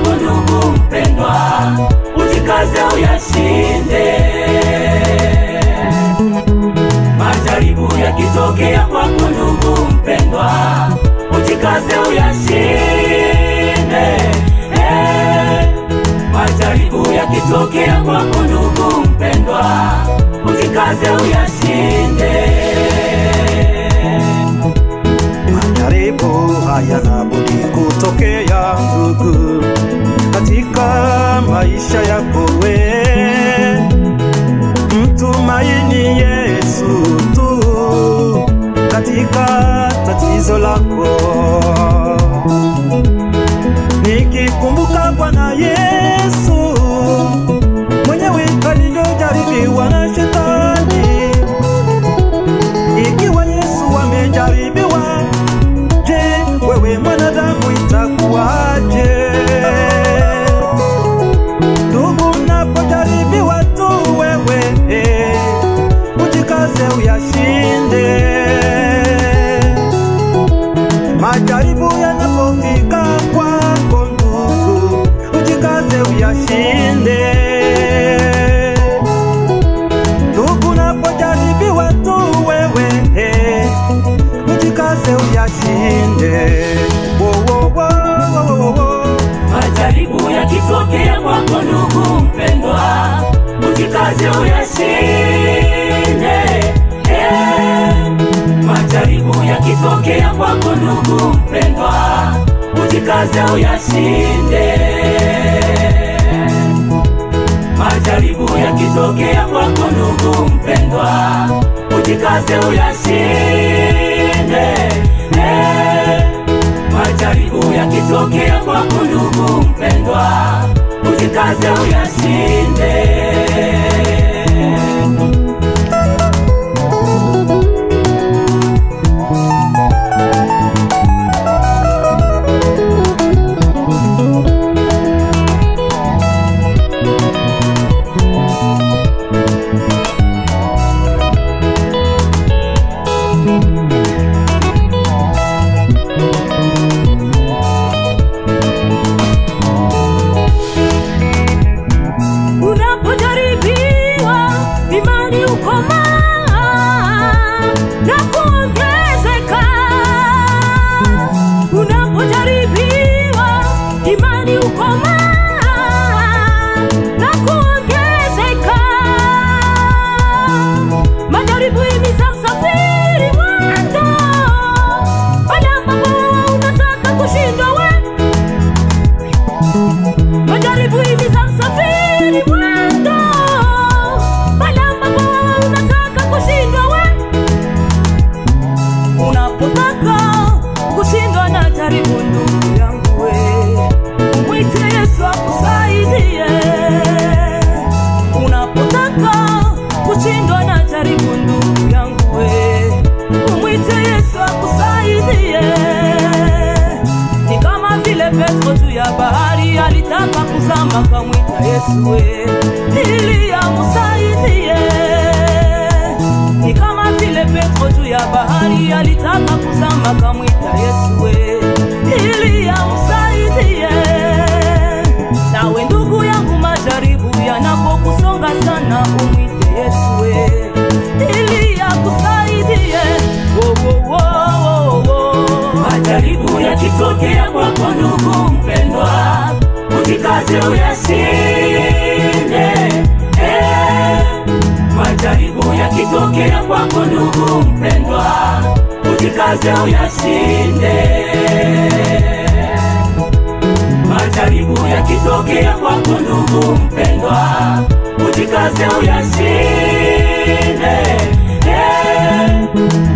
kwako ndugu mpendwa, ujikaze uyashinde. Majaribu yakitokea kwako ndugu mpendwa, ujikaze uyashinde. Majaribu yakitokea kwako ndugu mpendwa, ujikaze uyashinde. Majaribu hayana budi kutokea ndugu, katika maisha yako wewe. Mtumaini Yesu tu katika tatizo lako. Nikikumbuka Bwana Yesu mwenyewe alivyojaribiwa na shetani. Ikiwa Yesu amejaribiwa, je, wewe mwanadamu itakuwaje? Ndugu, unapojaribiwa tu wewe, ujikaze uyashinde. Majaribu yanapofika kwako ndugu, ujikaze uyashinde. Ndugu, unapojaribiwa tu wewe, ujikaze uyashinde. Majaribu yakitokea kwako ndugu mpendwa, ujikaze uyashinde. Majaribu yakitokea kwako ndugu mpendwa, ujikaze uyashinde. Majaribu yakitokea kwako ndugu mpendwa, ujikaze uyashinde. Majaribu yakitokea kwako ndugu mpendwa, ujikaze uyashinde. Unapojaribiwa imani ukomaa na kuongezeka. Unapojaribiwa imani ukomaa na kuongezeka. Majaribu himiza msafiri mwendo, pale ambapo unataka kushindwa we. Majaribu himiza msafiri mwendo, pale ambapo unataka kushindwa we. Unapotaka kushindwa na jaribu ndugu yangu we, umwite Yesu akusaidie. Unapotaka kushindwa na jaribu ndugu yangu we, umwite Yesu akusaidie. Ni kama vile Petro juu ya bahari alitaka kuzama, kamwita Yesu we ili amsaidie. Ni kama vile Petro juu ya bahari alitaka kuzama, kamwita Yesu we ili amsaidie. Nawe ndugu yangu, majaribu yanapokusonga sana, umwite Yesu we ili akusaidie. Majaribu yakitokea kwako ndugu mpendwa, ujikaze uyashinde. Majaribu yakitokea kwako ndugu mpendwa, ujikaze uyashinde. Majaribu yakitokea kwako ndugu mpendwa, ujikaze uyashinde.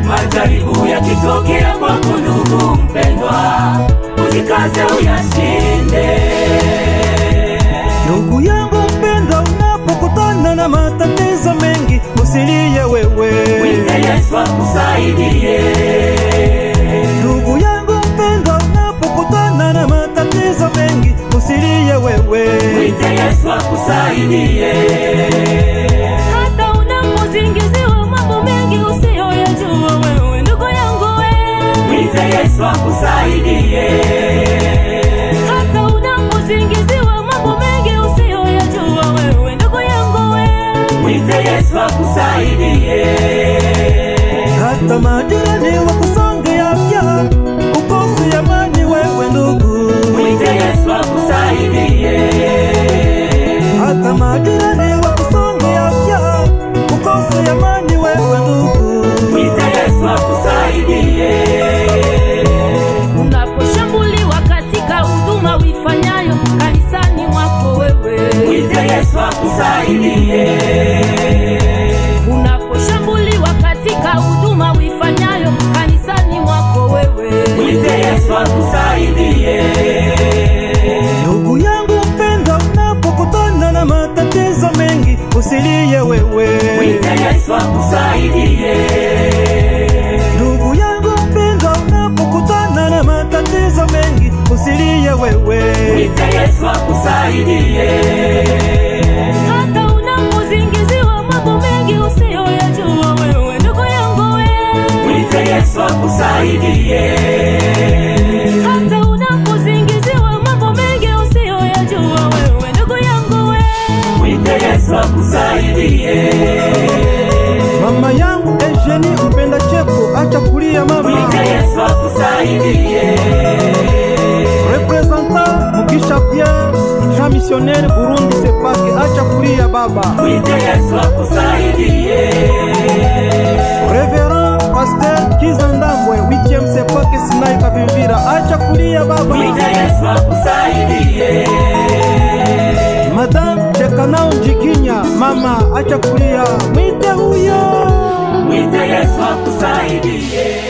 Majaribu yakitokea kwako ndugu mpendwa, ujikaze uyashinde. Ndugu yangu mpendwa, unapokutana na matatizo mengi, usilie wewe, mwite Yesu akusaidie. Ndugu yangu mpendwa, unapokutana na matatizo mengi, usilie wewe, mwite Yesu akusaidie. Hata unapozingiziwa mambo mengi usiyoyajua wewe, ndugu yangu we, mwite Yesu akusaidie. hata unapozingiziwa akusaidie. Hata majirani wakusongea pia, ukose amani wewe ndugu. Mwite Yesu akusaidie. Hata majirani wakusongea pia, ukose amani wewe ndugu. Mwite Yesu akusaidie. Unaposhambuliwa katika huduma uifanyayo kanisani mwako wewe, Mwite Yesu akusaidie. unaposhambuliwa katika huduma uifanyayo kanisani mwako wewe, Mwite Yesu akusaidie. Ndugu yangu mpendwa, unapokutana na matatizo mengi usilie wewe. Mwite Yesu akusaidie. Ndugu yangu mpendwa, unapokutana na matatizo mengi usilie wewe. Mwite Yesu akusaidie. hata unapozingiziwa mambo mengi usiyoyajua wewe, ndugu yangu wewe, Mwite Yesu akusaidie. hata unapozingiziwa mambo mengi usiyoyajua wewe, ndugu yangu wewe, Mwite Yesu akusaidie. Mama yangu Eugenie mpenda cheko, acha kulia mama. Mwite Yesu akusaidie. Representant Mugisha Pierre, Jean missionnaire Burundi Sepake, acha kulia baba. Mwite Yesu akusaidie. Reverend Pasteur Kizandambwe 8e Sepake Sinai Kavimvira, acha kulia baba. Mwite Yesu akusaidie. Madame Chekanao Njikinya, mama acha kulia, mwite huyo. Mwite Yesu akusaidie.